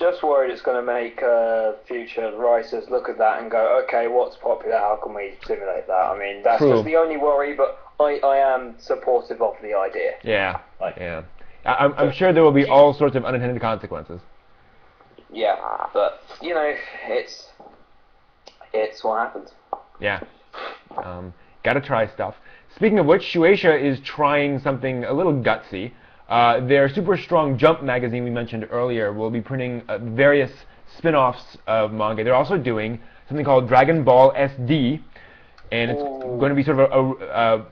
just worried it's going to make future writers look at that and go, okay, what's popular? How can we simulate that? I mean, that's True. just the only worry, but I am supportive of the idea. Yeah, yeah. I'm sure there will be all sorts of unintended consequences. Yeah, but, you know, it's what happens. Yeah. Gotta try stuff. Speaking of which, Shueisha is trying something a little gutsy. Their Super Strong Jump magazine we mentioned earlier will be printing various spin-offs of manga. They're also doing something called Dragon Ball SD, and it's going to be sort of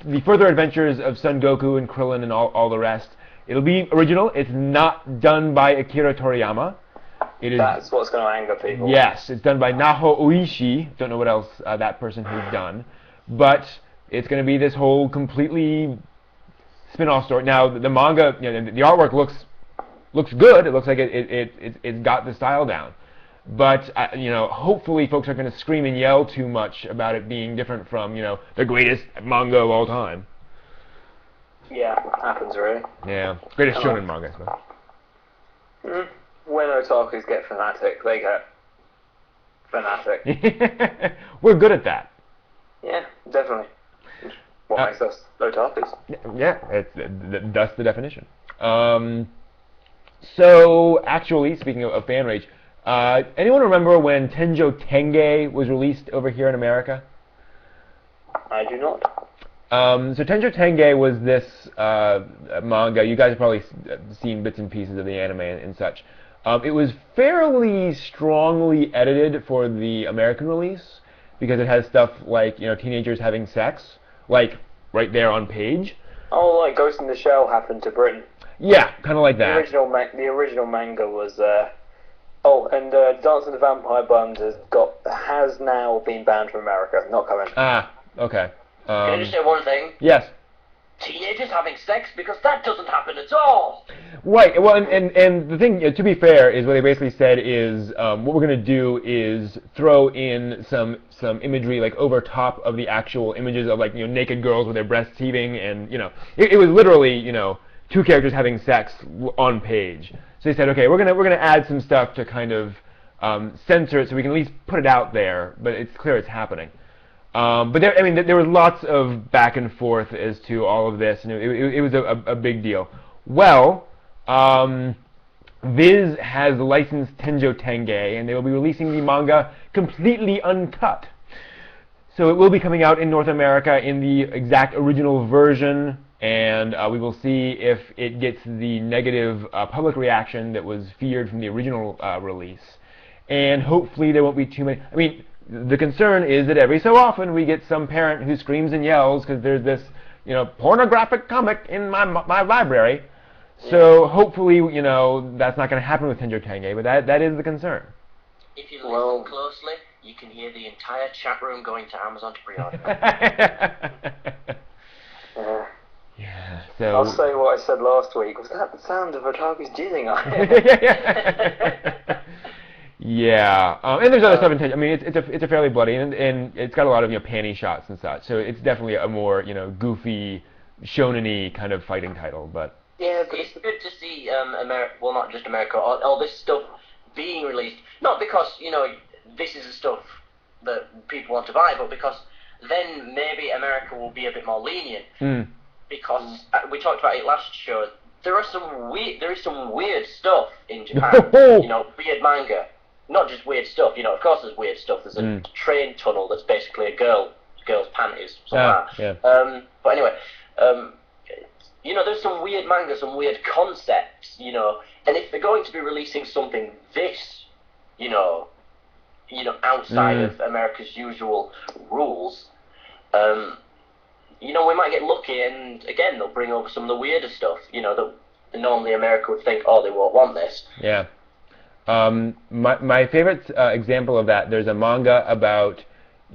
the further adventures of Son Goku and Krillin and all the rest. It'll be original. It's not done by Akira Toriyama. That's what's going to anger people. Yes, it's done by Naho Oishi. Don't know what else that person has done. But it's going to be this whole completely spin-off story. Now, the manga, you know, the artwork looks good. It looks like it's got the style down. But, you know, hopefully folks aren't going to scream and yell too much about it being different from, you know, the greatest manga of all time. Yeah, happens really. Yeah, greatest shonen manga, I suppose. When otakus get fanatic, they get fanatic. We're good at that. Yeah, definitely. What makes us otakus? Yeah, that's the definition. So, actually, speaking of fan rage, anyone remember when Tenjo Tenge was released over here in America? I do not. So Tenjo Tenge was this manga. You guys have probably seen bits and pieces of the anime and such. It was fairly strongly edited for the American release because it has stuff like, you know, teenagers having sex, like right there on page. Oh, like Ghost in the Shell happened to Britain. Yeah, kind of like that. The original manga was. Dance of the Vampire Bund has now been banned from America. Not coming. Ah, okay. Can I just say one thing? Yes. Teenagers having sex? Because that doesn't happen at all! Right, well, and the thing, to be fair, is what they basically said is, what we're going to do is throw in some imagery, like, over top of the actual images of, like, you know, naked girls with their breasts heaving, and, you know, it was literally, you know, two characters having sex on page. So they said, okay, we're gonna add some stuff to kind of censor it so we can at least put it out there, but it's clear it's happening. But there was lots of back and forth as to all of this, and it was a big deal. Well, Viz has licensed Tenjo Tenge, and they will be releasing the manga completely uncut. So it will be coming out in North America in the exact original version, and we will see if it gets the negative public reaction that was feared from the original release. And hopefully there won't be too many. I mean, the concern is that every so often we get some parent who screams and yells because there's this, you know, pornographic comic in my library. So hopefully, you know, that's not going to happen with Tenjo Tenge, but that is the concern. If you listen closely, you can hear the entire chat room going to Amazon to pre-order. Yeah, so I'll say what I said last week. Was that the sound of otaku's jizzing on it? Yeah, and there's other stuff in Tenjo. I mean, it's a fairly bloody, and it's got a lot of, you know, panty shots and such. So it's definitely a more, you know, goofy, shonen-y kind of fighting title. But yeah, it's good to see well, not just America, all this stuff being released. Not because, you know, this is the stuff that people want to buy, but because then maybe America will be a bit more lenient. Because we talked about it last show. There is some weird stuff in Japan. You know, weird manga. Not just weird stuff, you know, of course there's weird stuff. There's a train tunnel that's basically a girl's panties, something like that. Yeah. But anyway, you know, there's some weird manga, some weird concepts, you know, and if they're going to be releasing something this, you know, outside of America's usual rules, you know, we might get lucky and, again, they'll bring over some of the weirder stuff, you know, that normally America would think, oh, they won't want this. Yeah. My favorite example of that, there's a manga about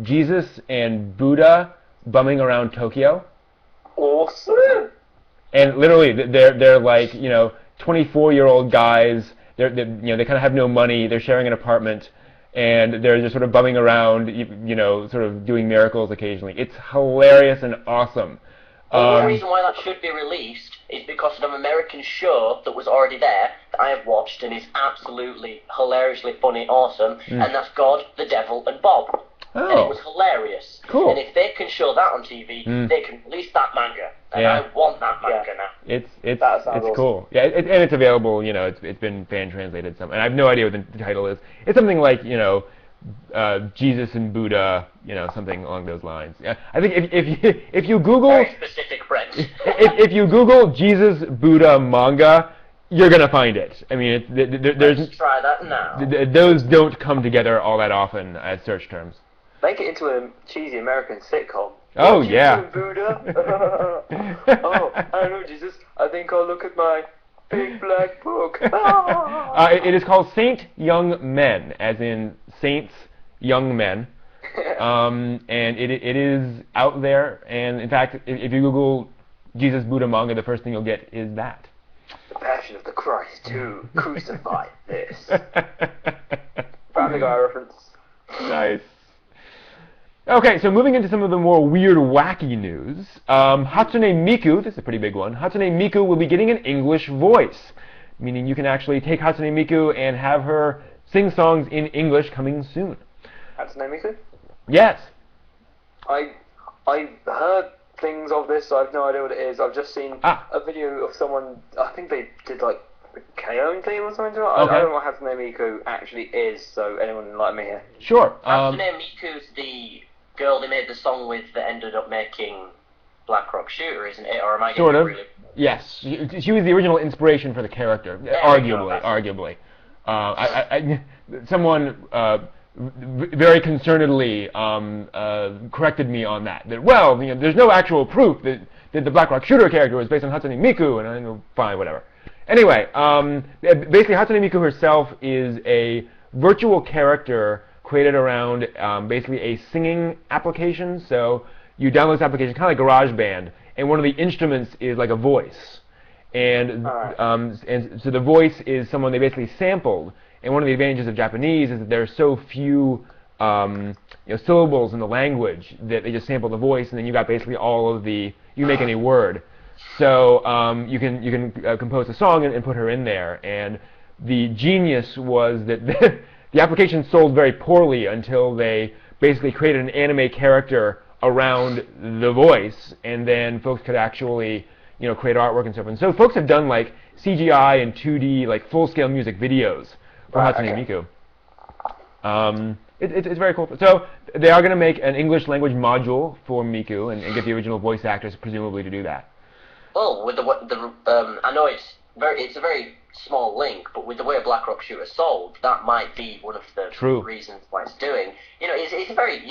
Jesus and Buddha bumming around Tokyo. Awesome. And literally, they're like, you know, 24-year-old guys. They kind of have no money. They're sharing an apartment, and they're just sort of bumming around, you know, sort of doing miracles occasionally. It's hilarious and awesome. The reason why that should be released is because of an American show that was already there that I have watched and is absolutely hilariously funny, awesome, and that's God, the Devil, and Bob. Oh. And it was hilarious. Cool. And if they can show that on TV, they can release that manga. And Yeah. I want that manga now. It's awesome. cool. Yeah, and it's available. You know, it's been fan translated. And I have no idea what the title is. It's something like, you know, Jesus and Buddha. You know, something along those lines. Yeah, I think if you Google Very specific French. if you Google Jesus Buddha manga, you're gonna find it. I mean, there's Let's try that now. those don't come together all that often as search terms. Make it into a cheesy American sitcom. Oh, Jesus yeah. and Buddha. Oh, I know Jesus. I think I'll look at my big black book. It is called Saint Young Men, as in saints, young men. And it is out there. And in fact, if you Google Jesus Buddha manga, the first thing you'll get is that. The Passion of the Christ who crucified this. Family Guy reference. Nice. Okay, so moving into some of the more weird, wacky news. Hatsune Miku, this is a pretty big one. Hatsune Miku will be getting an English voice, meaning you can actually take Hatsune Miku and have her sing songs in English coming soon. Hatsune Miku? Yes. I heard things of this, so I have no idea what it is. I've just seen a video of someone, I think they did like a KO theme or something. I don't know what Hatsune Miku actually is, so anyone enlighten me here. Sure. Hatsune Miku's the girl they made the song with that ended up making Black Rock Shooter, isn't it? Or am I sort of. Really... Yes. She was the original inspiration for the character, arguably. Someone very concernedly corrected me on that. That, well, you know, there's no actual proof that the Black Rock Shooter character was based on Hatsune Miku, and I know, fine, whatever. Anyway, basically Hatsune Miku herself is a virtual character created around basically a singing application. So you download this application, kind of like GarageBand, and one of the instruments is like a voice. And so the voice is someone they basically sampled. And one of the advantages of Japanese is that there are so few syllables in the language that they just sample the voice, and then you got basically all of the, you make any word. So you can compose a song and put her in there. And the genius was that the application sold very poorly until they basically created an anime character around the voice, and then folks could actually create artwork and stuff. And so folks have done like CGI and 2D like full-scale music videos for Hatsune Miku. It's very cool. So they are going to make an English language module for Miku and get the original voice actors presumably to do that. Well, with I know it's a very small link, but with the way Black Rock Shooter sold, that might be one of the reasons why it's doing. It's a very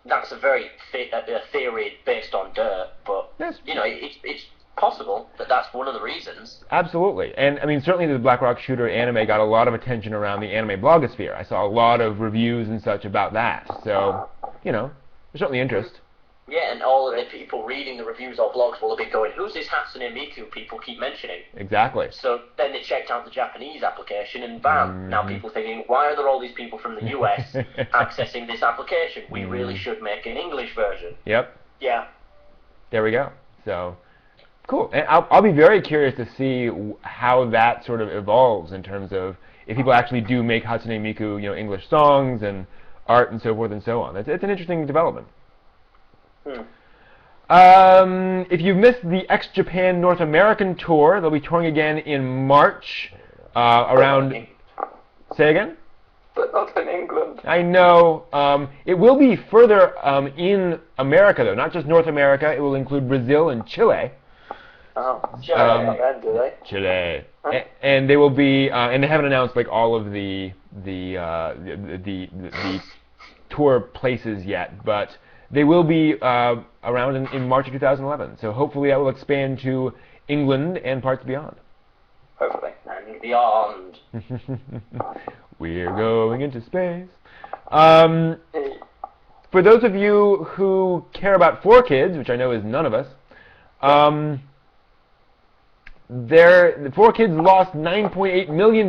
that's a very a theory based on dirt, but it's possible that that's one of the reasons. Absolutely. And I mean, certainly the Black Rock Shooter anime got a lot of attention around the anime blogosphere. I saw a lot of reviews and such about that. So, there's certainly interest. Yeah, and all of the people reading the reviews or blogs will be going, who's this Hatsune Miku people keep mentioning? Exactly. So then they checked out the Japanese application, and bam, now people thinking, why are there all these people from the US accessing this application? We really should make an English version. Yep. Yeah. There we go. So, cool. And I'll be very curious to see how that sort of evolves in terms of if people actually do make Hatsune Miku, English songs and art and so forth and so on. It's an interesting development. If you've missed the ex-Japan North American tour, they'll be touring again in March around... Say again? But not in England. I know. It will be further in America, though, not just North America. It will include Brazil and Chile. Oh, Chile, do they? Chile. Huh? And they will be, and they haven't announced like all of the tour places yet, but they will be around in March of 2011. So hopefully that will expand to England and parts beyond. Hopefully. And beyond. We're going into space. For those of you who care about 4Kids, which I know is none of us, the 4Kids lost $9.8 million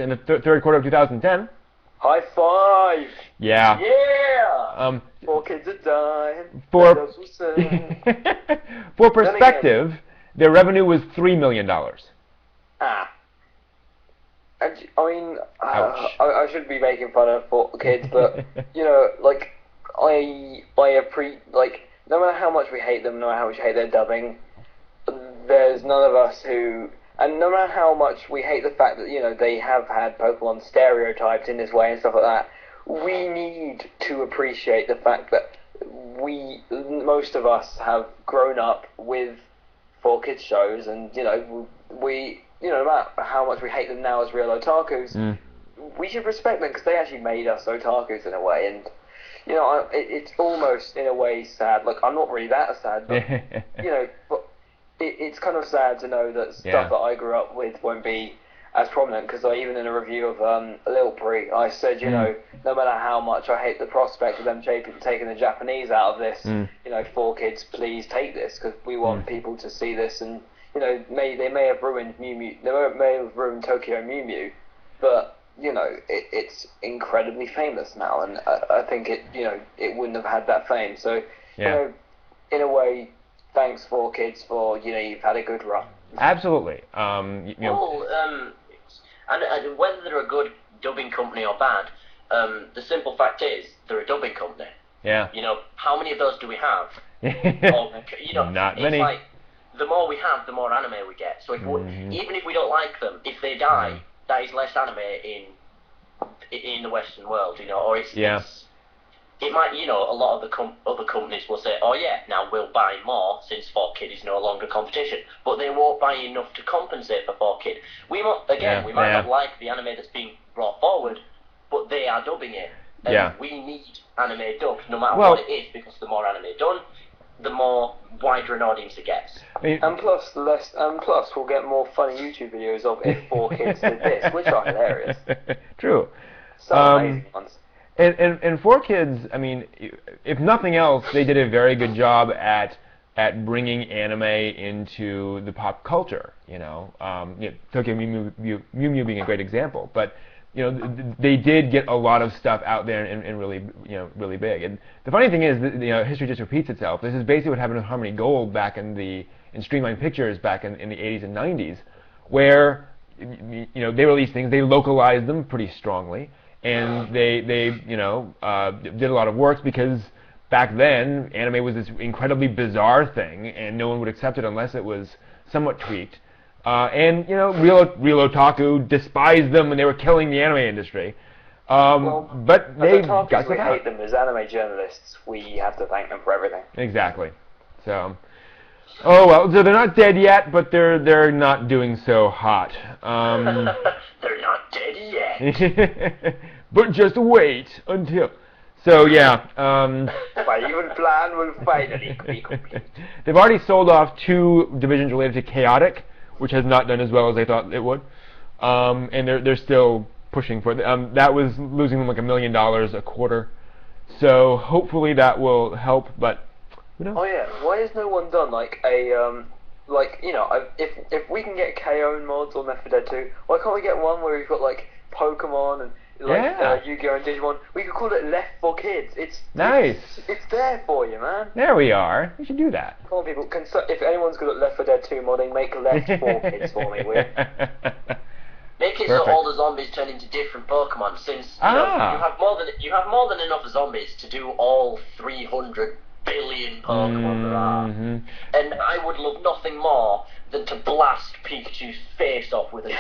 in the third quarter of 2010. High five! Yeah. Yeah! 4 kids are dying. For perspective, Their revenue was $3 million. Ah. And, I mean, Ouch. I shouldn't be making fun of for kids, but you know, like like no matter how much we hate them, no matter how much we hate their dubbing, there's none of us who, and no matter how much we hate the fact that, you know, they have had Pokemon stereotyped in this way and stuff like that, we need to appreciate the fact that most of us have grown up with 4Kids shows, and, you know, no matter how much we hate them now as real otakus, we should respect them because they actually made us otakus in a way, and, you know, it's almost in a way sad. Like, I'm not really that sad, but, you know, but it's kind of sad to know that stuff that I grew up with won't be as prominent, because even in a review of Lil Brie, I said, you know, no matter how much I hate the prospect of them taking the Japanese out of this, you know, 4Kids, please take this, because we want people to see this, and, you know, they may have ruined Mew Mew, they may have ruined Tokyo Mew Mew, but, you know, it's incredibly famous now, and I think it wouldn't have had that fame, so, you know, in a way, thanks 4Kids for, you know, you've had a good run. Absolutely. You know. Well, and whether they're a good dubbing company or bad, the simple fact is they're a dubbing company. Yeah. You know, how many of those do we have? You know, not many. It's like, the more we have, the more anime we get. So if even if we don't like them, if they die, that is less anime in the Western world. You know, or it might, you know, a lot of the other companies will say, oh yeah, now we'll buy more since 4Kid is no longer competition, but they won't buy enough to compensate for 4Kid. We might not like the anime that's being brought forward, but they are dubbing it, and we need anime dubbed no matter what it is, because the more anime done, the more wider an audience it gets. And plus we'll get more funny YouTube videos of if 4Kids did this, which are hilarious. True. Some amazing ones. And 4Kids, I mean, if nothing else, they did a very good job at bringing anime into the pop culture. You know, Tokyo Mew Mew being a great example, but you know, they did get a lot of stuff out there and really, you know, really big. And the funny thing is that, you know, history just repeats itself. This is basically what happened with Harmony Gold back in Streamline Pictures back in the 80s and 90s, where, you know, they released things, they localized them pretty strongly. And they you know, did a lot of works, because back then anime was this incredibly bizarre thing, and no one would accept it unless it was somewhat tweaked. And you know, real otaku despised them, and they were killing the anime industry. But they got stuff we out. hate them as anime journalists. We have to thank them for everything. Exactly. So, oh well. So they're not dead yet, but they're not doing so hot. They're not dead yet. But just wait until. So yeah. My evil plan will finally be complete. They've already sold off 2 divisions related to Chaotic, which has not done as well as they thought it would. And they're still pushing for it. That was losing them like $1 million a quarter. So hopefully that will help. But who knows? Oh yeah. Why has no one done like a like, you know, if we can get KO mods or Left 4 Dead 2, why can't we get one where we've got like Pokemon and like Yu-Gi-Oh and Digimon? We could call it Left 4 Kids. It's nice. It's there for you, man. There we are. We should do that. Come on, people. If anyone's good at Left 4 Dead 2 modding, make Left 4 Kids for me, will you? Make it so all the zombies turn into different Pokemon. Since you know, you have more than enough zombies to do all 300 billion Pokemon there are. And I would love nothing more than to blast Pikachu's face off with a